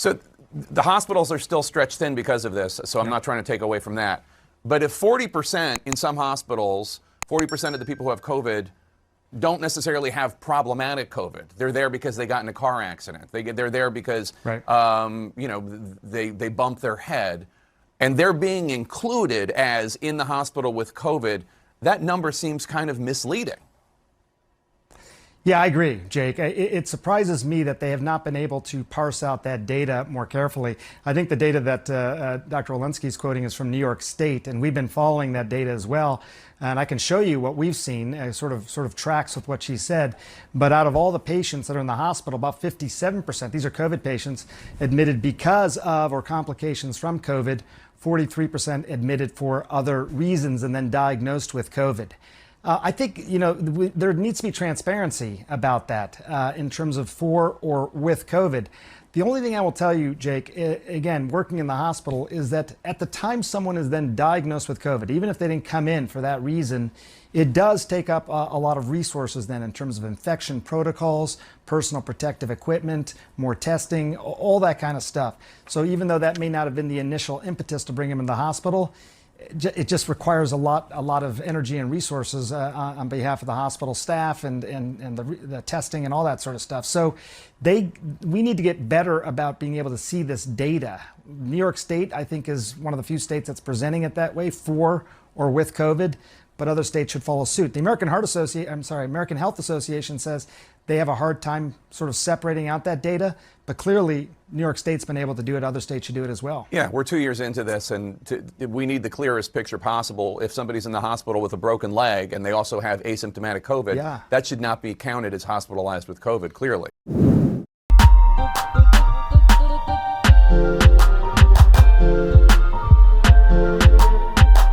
So the hospitals are still stretched thin because of this, so I'm not trying to take away from that. But if 40% in some hospitals, 40% of the people who have COVID don't necessarily have problematic COVID. They're there because they got in a car accident. They're there because they bumped their head, and they're being included as in the hospital with COVID. That number seems kind of misleading. Yeah, I agree, Jake. It surprises me that they have not been able to parse out that data more carefully. I think the data that Dr. Walensky is quoting is from New York State, and we've been following that data as well. And I can show you what we've seen, sort of tracks with what she said. But out of all the patients that are in the hospital, about 57%, these are COVID patients, admitted because of or complications from COVID, 43% admitted for other reasons and then diagnosed with COVID. I think, there needs to be transparency about that in terms of for or with COVID. The only thing I will tell you, Jake, again, working in the hospital, is that at the time someone is then diagnosed with COVID, even if they didn't come in for that reason, it does take up a lot of resources then in terms of infection protocols, personal protective equipment, more testing, all that kind of stuff. So even though that may not have been the initial impetus to bring them in the hospital, it just requires a lot of energy and resources on behalf of the hospital staff and the testing and all that sort of stuff. So we need to get better about being able to see this data. New York State, I think, is one of the few states that's presenting it that way, for or with COVID, but other states should follow suit. The American Health Association says they have a hard time sort of separating out that data, but clearly New York State's been able to do it. Other states should do it as well. Yeah, we're 2 years into this, and we need the clearest picture possible. If somebody's in the hospital with a broken leg and they also have asymptomatic COVID, that should not be counted as hospitalized with COVID, clearly.